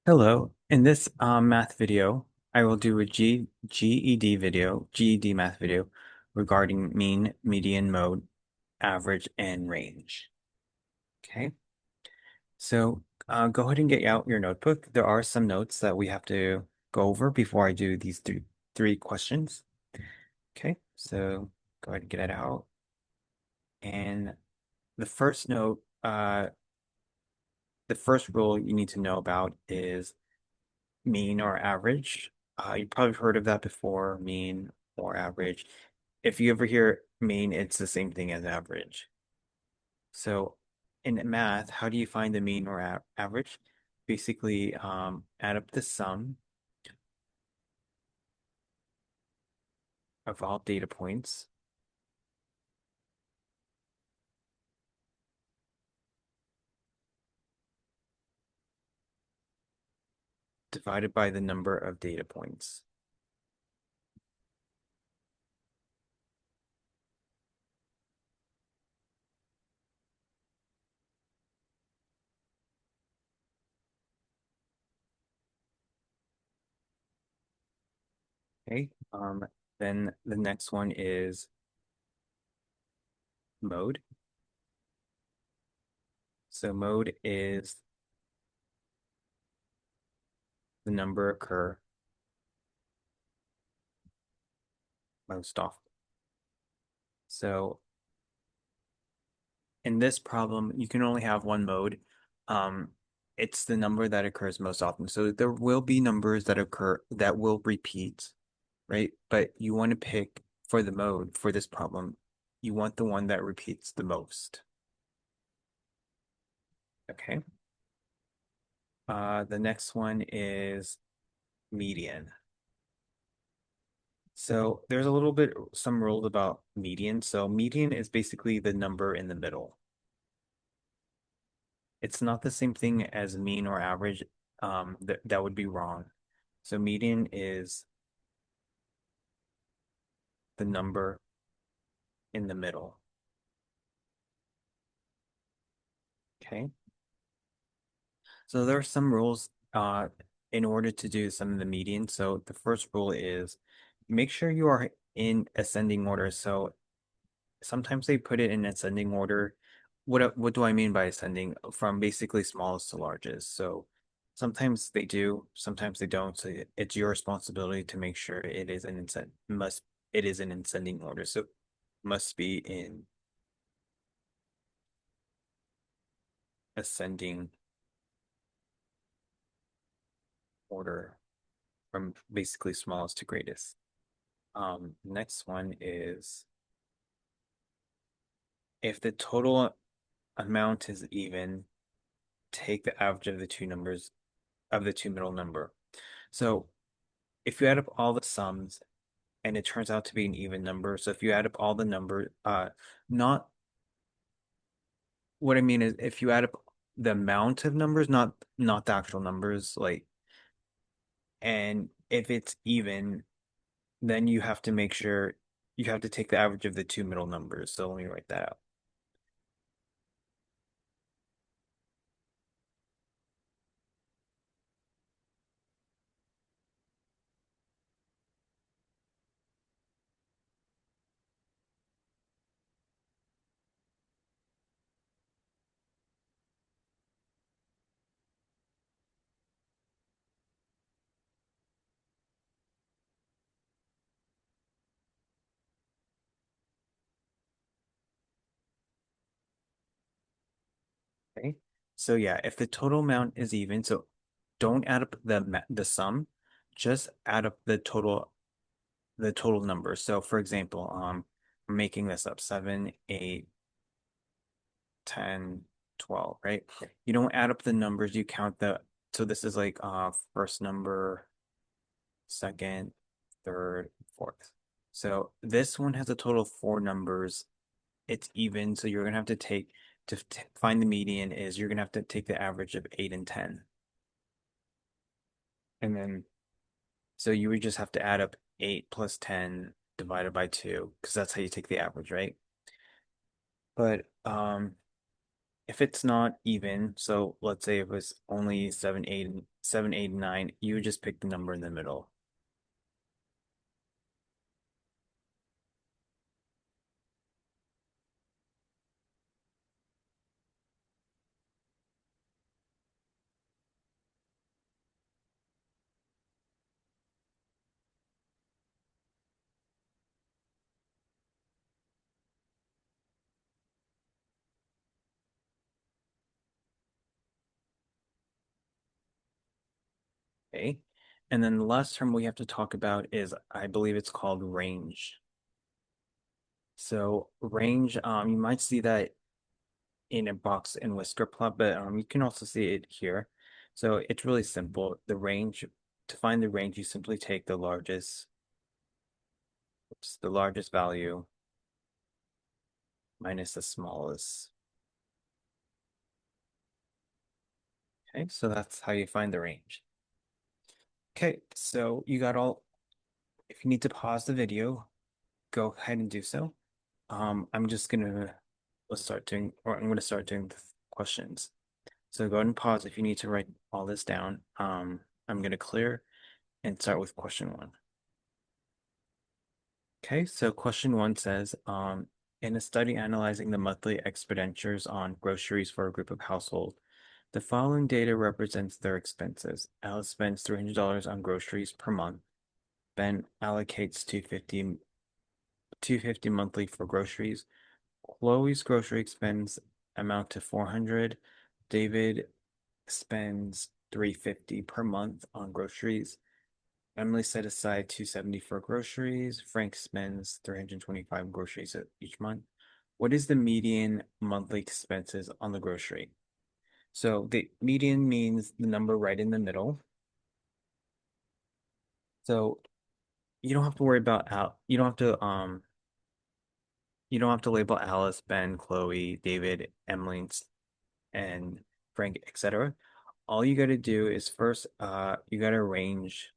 Hello. In this math video, I will do a GED math video regarding mean, median, mode, average, and range. Okay. So go ahead and get out your notebook. There are some notes that we have to go over before I do these three questions. Okay. So go ahead and get it out. And the first note, the first rule you need to know about is mean or average. You probably heard of that before, mean or average. If you ever hear mean, it's the same thing as average. So in math, how do you find the mean or average? Basically, add up the sum of all data points divided by the number of data points. Okay. Then the next one is mode. So mode is the number occur most often. So in this problem, you can only have one mode. Um, it's the number that occurs most often. So there will be numbers that occur that will repeat, right? But you want to pick for the mode for this problem, you want the one that repeats the most. Okay. The next one is median. So there's a little bit some rules about median. So median is basically the number in the middle. It's not the same thing as mean or average. That would be wrong. So median is the number in the middle. Okay. So there are some rules in order to do some of the median. So the first rule is make sure you are in ascending order. So sometimes they put it in ascending order. What do I mean by ascending? From basically smallest to largest. So sometimes they do, sometimes they don't. So it's your responsibility to make sure it is in ascending order. So must be in ascending order from basically smallest to greatest. Next one is if the total amount is even, take the average of the two numbers of the two middle number. So if you add up all the sums and it turns out to be an even number, so if you add up all the numbers, not what I mean is if you add up the amount of numbers, not the actual numbers, like, and if it's even, then you have to make sure you have to take the average of the two middle numbers. So let me write that out. Okay. So yeah, if the total amount is even, so don't add up the sum, just add up the total number. So for example, I'm making this up 7, 8, 10, 12, right? You don't add up the numbers, you count so this is like first number, second, third, fourth. So this one has a total of four numbers. It's even, so you're gonna have to take to find the median is you're gonna have to take the average of 8 and 10. And then so you would just have to add up 8 plus 10 divided by 2, because that's how you take the average, right? But if it's not even, so let's say it was only 7, 8, 7, 8, 9, you would just pick the number in the middle. Okay. And then the last term we have to talk about is, I believe it's called range. So range, you might see that in a box in Whisker plot, but you can also see it here. So it's really simple. The range, to find the range, you simply take the largest value minus the smallest. Okay, so that's how you find the range. Okay, so you got all, if you need to pause the video, go ahead and do so. I'm just gonna let's start doing, or I'm gonna start doing the questions. So go ahead and pause if you need to write all this down. I'm gonna clear and start with question one. Okay, so question one says, in a study analyzing the monthly expenditures on groceries for a group of households, the following data represents their expenses. Alice spends $300 on groceries per month. Ben allocates 250 monthly for groceries. Chloe's grocery expense amount to 400. David spends 350 per month on groceries. Emily set aside 270 for groceries. Frank spends 325 groceries each month. What is the median monthly expenses on the grocery? So the median means the number right in the middle. So you don't have to worry about Al, you don't have to label Alice, Ben, Chloe, David, Emily, and Frank, etc. All you got to do is first you got to arrange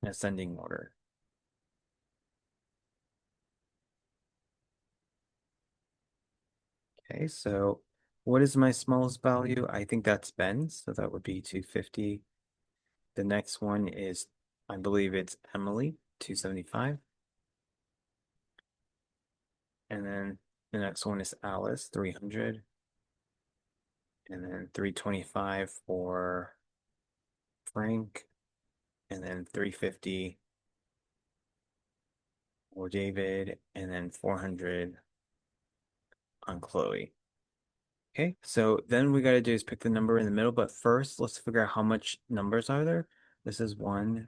in ascending order. Okay, so what is my smallest value? I think that's Ben's, so that would be 250. The next one is, I believe it's Emily, 275. And then the next one is Alice, 300. And then 325 for Frank. And then 350 for David. And then 400 on Chloe. Okay, so then we got to do is pick the number in the middle. But first, let's figure out how much numbers are there. This is 1,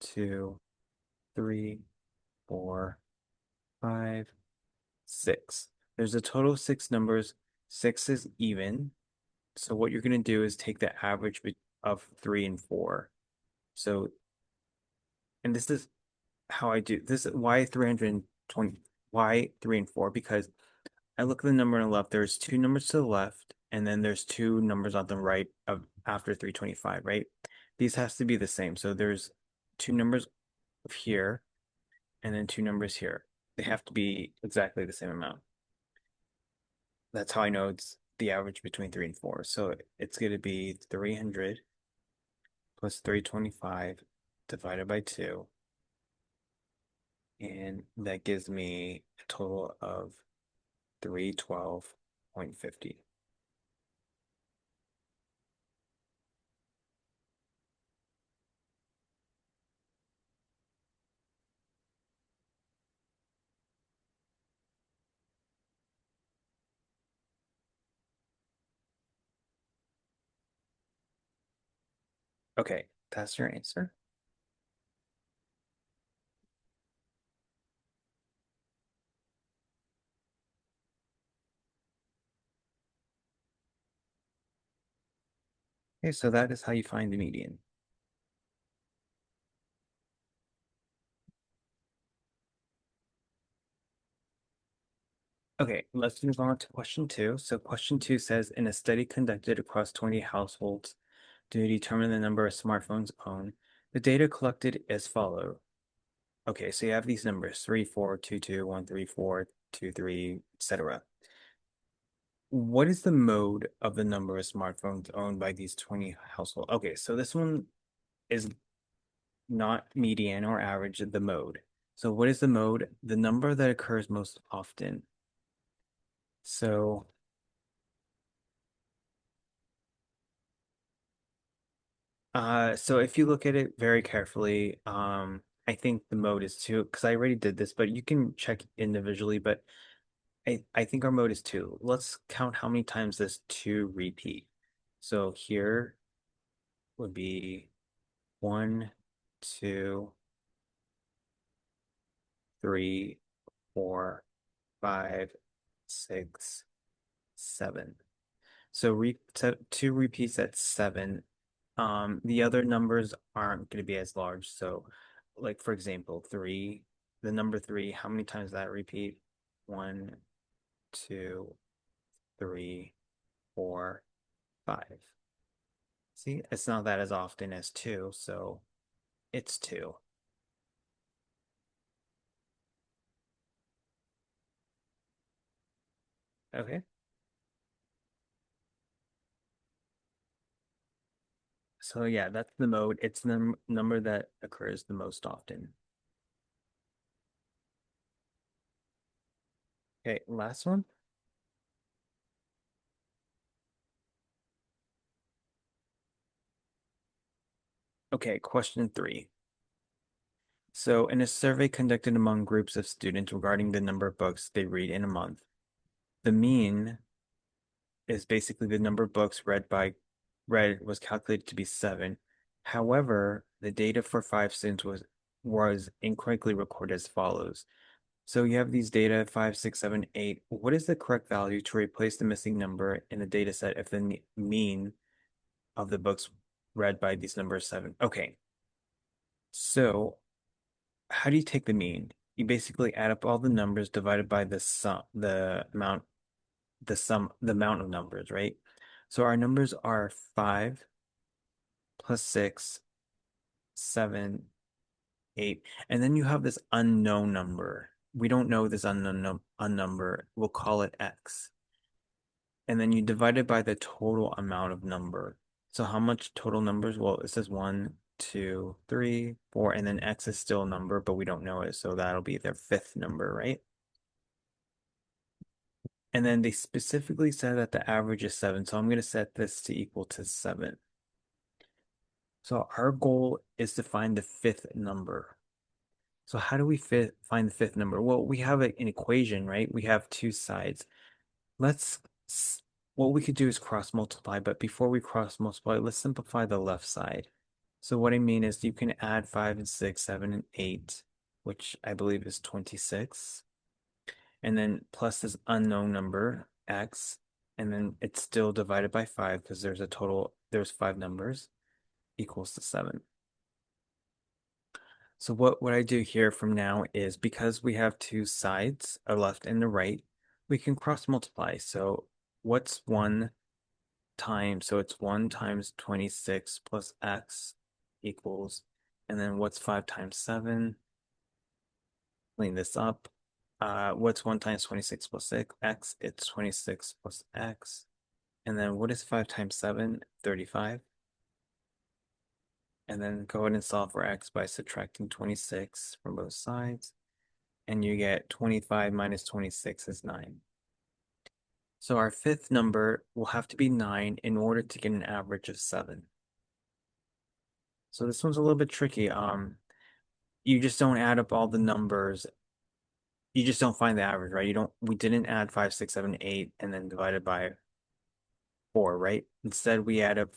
2, 3, 4, 5, 6. There's a total of 6 numbers. 6 is even. So what you're going to do is take the average of 3 and 4. So, and this is how I do this. Why 320? Why 3 and 4? Because I look at the number on the left. There's two numbers to the left, and then there's two numbers on the right of after 325, right? These has to be the same. So there's two numbers here and then two numbers here. They have to be exactly the same amount. That's how I know it's the average between 3 and 4. So it's going to be 300 plus 325 divided by 2. And that gives me a total of 312.50. Okay, that's your answer. Okay, so that is how you find the median. Okay, let's move on to question two. So question two says, in a study conducted across 20 households to determine the number of smartphones owned, the data collected as follows. Okay, so you have these numbers 3, 4, 2, 2, 1, 3, 4, 2, 3, etc. What is the mode of the number of smartphones owned by these 20 households? Okay, so this one is not median or average, the mode. So what is the mode? The number that occurs most often. So so if you look at it very carefully, I think the mode is two because I already did this, but you can check individually, but I think our mode is two. Let's count how many times this two repeat. So here would be one, two, three, four, five, six, seven. So two repeats at seven. The other numbers aren't going to be as large. So, like for example, three, the number three, how many times that repeat? One, two, three, four, five. See, it's not that as often as two, so it's two. Okay. So yeah, that's the mode. It's the number that occurs the most often. Okay, last one. Okay, question three. So, in a survey conducted among groups of students regarding the number of books they read in a month, the mean is basically the number of books read was calculated to be seven. However, the data for five students was incorrectly recorded as follows. So you have these data 5, 6, 7, 8. What is the correct value to replace the missing number in the data set if the mean of the books read by these numbers seven? Okay, so how do you take the mean? You basically add up all the numbers divided by the amount of numbers, right? So our numbers are 5 plus 6, 7, 8, and then you have this unknown number. We don't know this unknown number. We'll call it X. And then you divide it by the total amount of number. So how much total numbers? Well, it says one, two, three, four, and then X is still a number, but we don't know it. So that'll be their fifth number, right? And then they specifically said that the average is seven. So I'm going to set this to equal to seven. So our goal is to find the fifth number. So how do we find the fifth number? Well, we have an equation, right? We have two sides. Let's, what we could do is cross multiply, but before we cross multiply, let's simplify the left side. So what I mean is you can add 5 and 6, 7 and 8, which I believe is 26, and then plus this unknown number, x, and then it's still divided by 5 because there's five numbers, equals to 7. So what I do here from now is because we have two sides, a left and a right, we can cross multiply. So what's one times, so it's 1 times 26 plus x equals, and then what's 5 times 7? Clean this up. What's 1 times 26 plus 6? X, it's 26 plus x. And then what is 5 times 7? 35. And then go ahead and solve for x by subtracting 26 from both sides. And you get 25 minus 26 is 9. So our fifth number will have to be 9 in order to get an average of 7. So this one's a little bit tricky. You just don't add up all the numbers. You just don't find the average, right? We didn't add 5, 6, 7, 8, and then divide it by 4, right? Instead, we added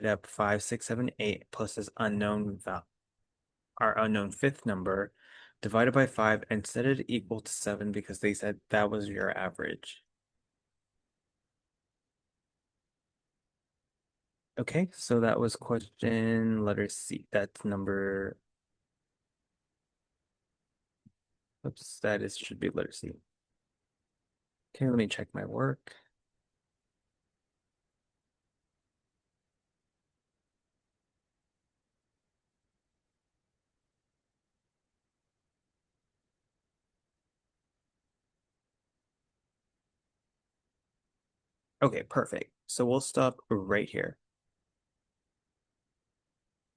up 5, 6, 7, 8 plus this our unknown fifth number, divided by 5, and set it equal to 7 because they said that was your average. Okay, so that was question letter C. That's number, oops, should be letter C. Okay, let me check my work. Okay, perfect. So we'll stop right here.